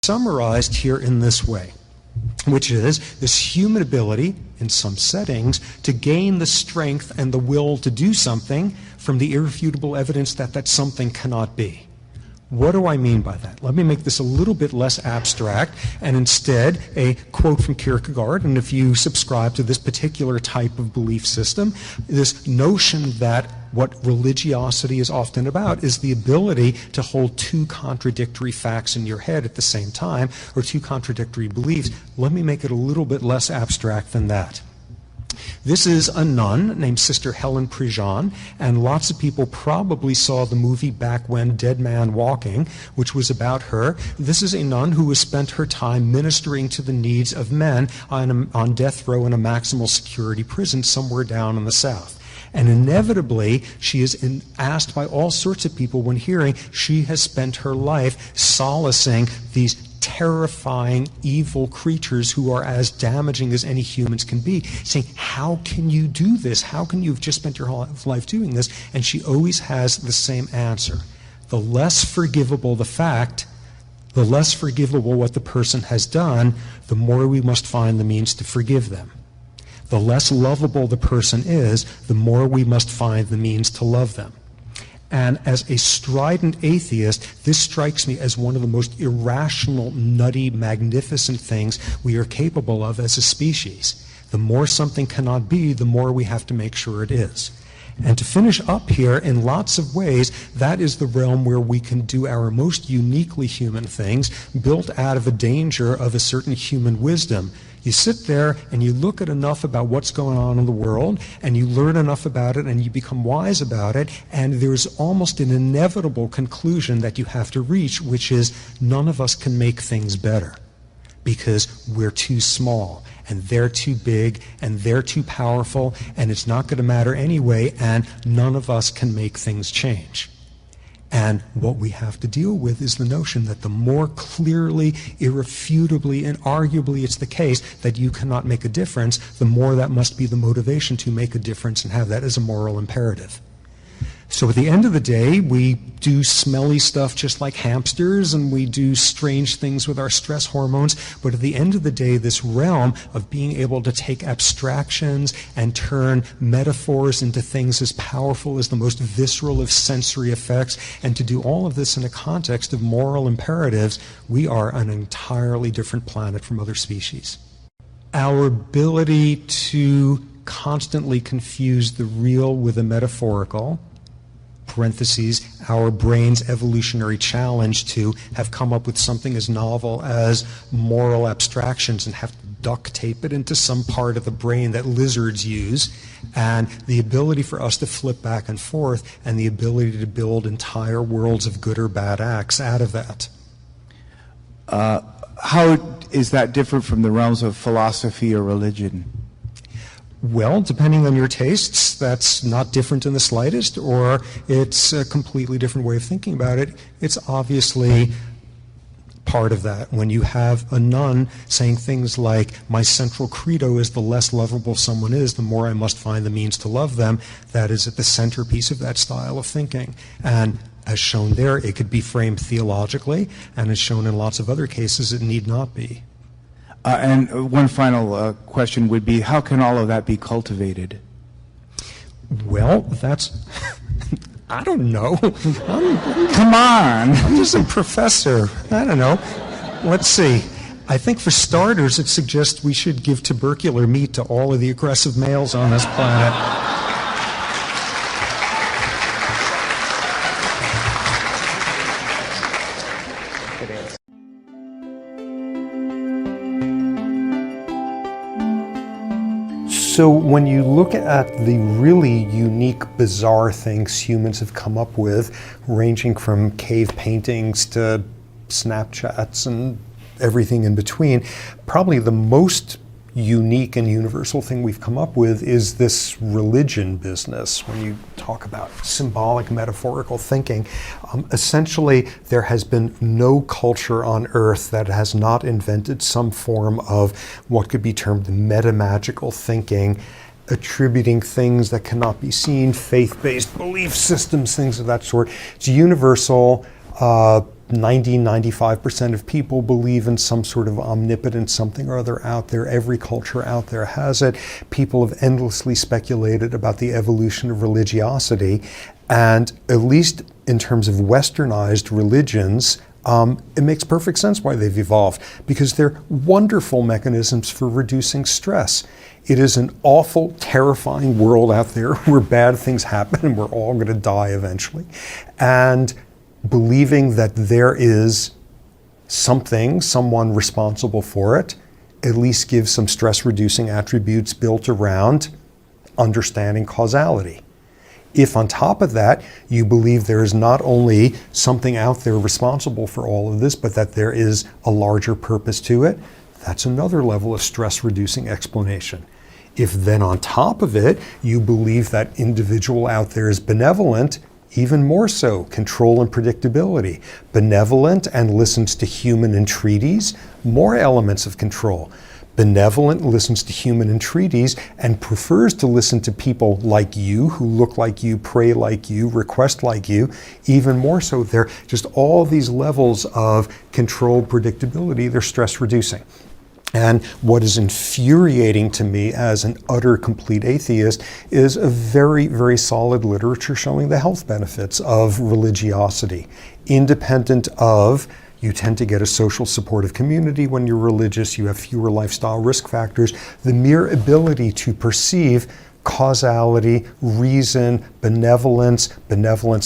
summarized here in this way, which is this human ability in some settings to gain the strength and the will to do something from the irrefutable evidence that that something cannot be. What do I mean by that? Let me make this a little bit less abstract and instead a quote from Kierkegaard. And if you subscribe to this particular type of belief system, this notion that what religiosity is often about is the ability to hold two contradictory facts in your head at the same time, or two contradictory beliefs. Let me make it a little bit less abstract than that. This is a nun named Sister Helen Prejean, and lots of people probably saw the movie back when, Dead Man Walking, which was about her. This is a nun who has spent her time ministering to the needs of men on death row in a maximal security prison somewhere down in the South. And inevitably, she is asked by all sorts of people when hearing she has spent her life solacing these terrifying, evil creatures who are as damaging as any humans can be, saying, how can you do this? How can you have just spent your whole life doing this? And she always has the same answer. The less forgivable the fact, the less forgivable what the person has done, the more we must find the means to forgive them. The less lovable the person is, the more we must find the means to love them. And as a strident atheist, this strikes me as one of the most irrational, nutty, magnificent things we are capable of as a species. The more something cannot be, the more we have to make sure it is. And to finish up here, in lots of ways, that is the realm where we can do our most uniquely human things, built out of a danger of a certain human wisdom. You sit there and you look at enough about what's going on in the world, and you learn enough about it, and you become wise about it, and there's almost an inevitable conclusion that you have to reach, which is none of us can make things better because we're too small, and they're too big, and they're too powerful, and it's not going to matter anyway, and none of us can make things change. And what we have to deal with is the notion that the more clearly, irrefutably, and arguably it's the case that you cannot make a difference, the more that must be the motivation to make a difference and have that as a moral imperative. So at the end of the day, we do smelly stuff just like hamsters, and we do strange things with our stress hormones, but at the end of the day, this realm of being able to take abstractions and turn metaphors into things as powerful as the most visceral of sensory effects, and to do all of this in a context of moral imperatives, we are an entirely different planet from other species. Our ability to constantly confuse the real with the metaphorical, parentheses, our brain's evolutionary challenge to have come up with something as novel as moral abstractions and have to duct tape it into some part of the brain that lizards use, and the ability for us to flip back and forth, and the ability to build entire worlds of good or bad acts out of that. How is that different from the realms of philosophy or religion? Well, depending on your tastes, that's not different in the slightest, or it's a completely different way of thinking about it. It's obviously part of that. When you have a nun saying things like, my central credo is the less lovable someone is, the more I must find the means to love them, that is at the centerpiece of that style of thinking. And as shown there, it could be framed theologically, and as shown in lots of other cases, it need not be. And one final question would be, how can all of that be cultivated? Well, that's... I don't know. Come on! I'm just a professor. I don't know. Let's see. I think for starters, it suggests we should give tubercular meat to all of the aggressive males on this planet. So when you look at the really unique, bizarre things humans have come up with, ranging from cave paintings to Snapchats and everything in between, probably the most unique and universal thing we've come up with is this religion business. When you talk about symbolic, metaphorical thinking, essentially there has been no culture on earth that has not invented some form of what could be termed meta-magical thinking, attributing things that cannot be seen, faith-based belief systems, things of that sort. It's universal. 95% of people believe in some sort of omnipotent something or other out there. Every culture out there has it. People have endlessly speculated about the evolution of religiosity. And at least in terms of westernized religions, it makes perfect sense why they've evolved, because they're wonderful mechanisms for reducing stress. It is an awful, terrifying world out there where bad things happen and we're all going to die eventually. And believing that there is someone responsible for it, at least gives some stress-reducing attributes built around understanding causality. If on top of that, you believe there is not only something out there responsible for all of this, but that there is a larger purpose to it, that's another level of stress-reducing explanation. If then on top of it, you believe that individual out there is benevolent, even more so, control and predictability. Benevolent and listens to human entreaties, more elements of control. Benevolent listens to human entreaties and prefers to listen to people like you, who look like you, pray like you, request like you, even more so. They're just all these levels of control, predictability, they're stress reducing. And what is infuriating to me as an utter complete atheist is a very, very solid literature showing the health benefits of religiosity, independent of you tend to get a social supportive community when you're religious, you have fewer lifestyle risk factors. The mere ability to perceive causality, reason, benevolence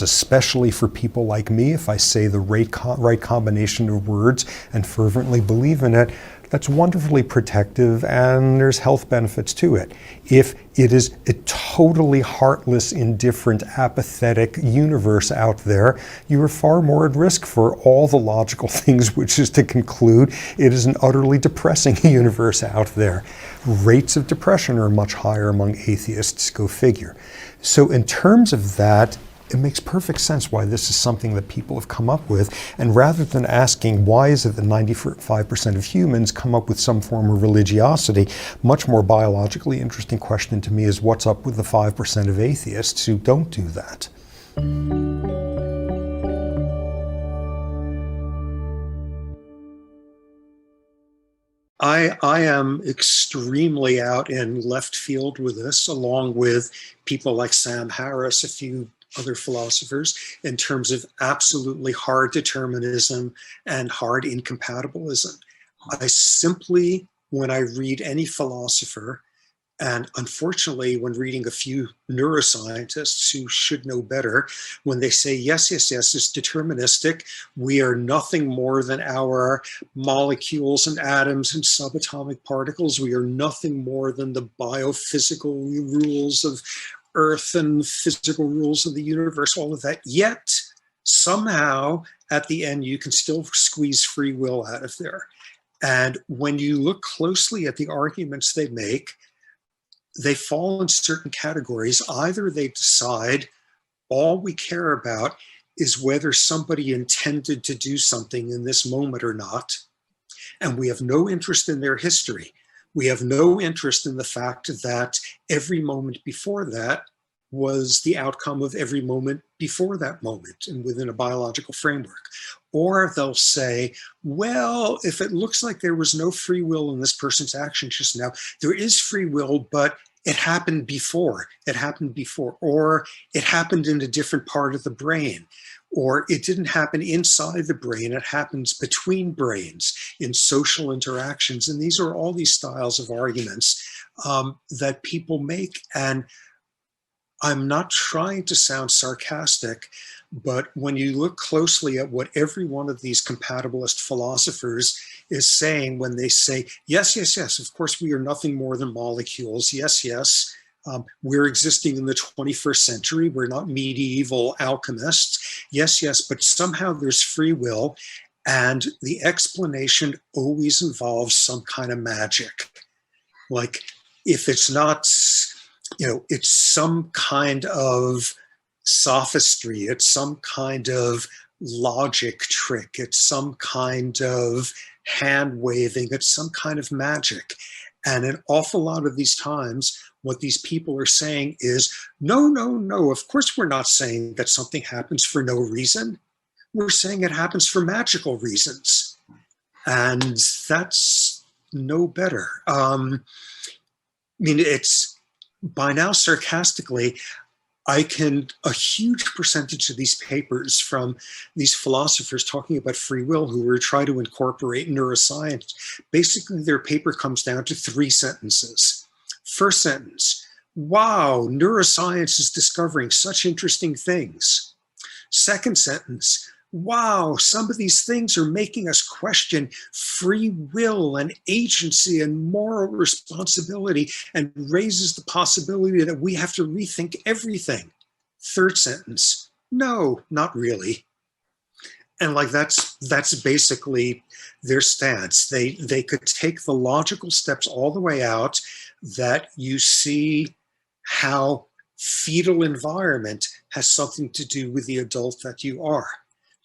especially for people like me, if I say the right combination of words and fervently believe in it, that's wonderfully protective and there's health benefits to it. If it is a totally heartless, indifferent, apathetic universe out there, you are far more at risk for all the logical things, which is to conclude it is an utterly depressing universe out there. Rates of depression are much higher among atheists, go figure. So in terms of that, it makes perfect sense why this is something that people have come up with. And rather than asking why is it that 95% of humans come up with some form of religiosity, much more biologically interesting question to me is what's up with the 5% of atheists who don't do that? I am extremely out in left field with this, along with people like Sam Harris, a few other philosophers, in terms of absolutely hard determinism and hard incompatibilism. I simply, when I read any philosopher, and unfortunately, when reading a few neuroscientists who should know better, when they say, yes, it's deterministic, we are nothing more than our molecules and atoms and subatomic particles, we are nothing more than the biophysical rules of Earth and physical rules of the universe, all of that. Yet, somehow, at the end, you can still squeeze free will out of there. And when you look closely at the arguments they make, they fall in certain categories. Either they decide all we care about is whether somebody intended to do something in this moment or not, and we have no interest in their history. We have no interest in the fact that every moment before that was the outcome of every moment before that moment and within a biological framework. Or they'll say, well, if it looks like there was no free will in this person's action just now, there is free will, but it happened before, or it happened in a different part of the brain, or it didn't happen inside the brain, it happens between brains in social interactions. And these are all these styles of arguments that people make. And I'm not trying to sound sarcastic, but when you look closely at what every one of these compatibilist philosophers is saying when they say, yes, of course we are nothing more than molecules, yes, we're existing in the 21st century, we're not medieval alchemists, yes, but somehow there's free will, and the explanation always involves some kind of magic. Like, if it's not, it's some kind of sophistry, it's some kind of logic trick, it's some kind of hand waving, it's some kind of magic. And an awful lot of these times, what these people are saying is, no, of course we're not saying that something happens for no reason. we're saying it happens for magical reasons. And that's no better. I mean, it's by now sarcastically, a huge percentage of these papers from these philosophers talking about free will who were trying to incorporate neuroscience, basically their paper comes down to 3 sentences. First sentence, wow, neuroscience is discovering such interesting things. Second sentence, wow, some of these things are making us question free will and agency and moral responsibility and raises the possibility that we have to rethink everything. Third sentence, no, not really. And like that's basically their stance. They could take the logical steps all the way out that you see how fetal environment has something to do with the adult that you are.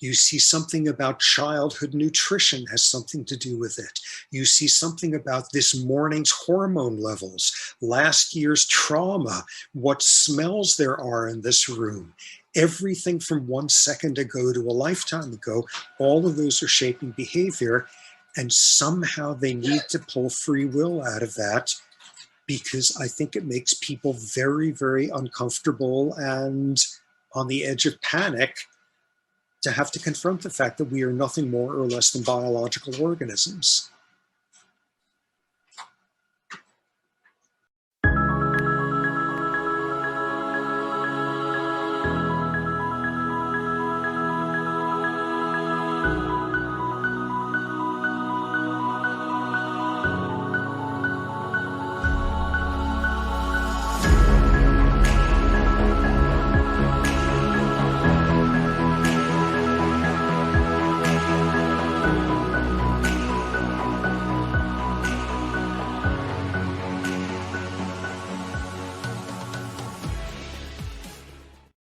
You see something about childhood nutrition has something to do with it. You see something about this morning's hormone levels, last year's trauma, what smells there are in this room. Everything from 1 second ago to a lifetime ago, all of those are shaping behavior. And somehow they need to pull free will out of that, because I think it makes people very, very uncomfortable and on the edge of panic to have to confront the fact that we are nothing more or less than biological organisms.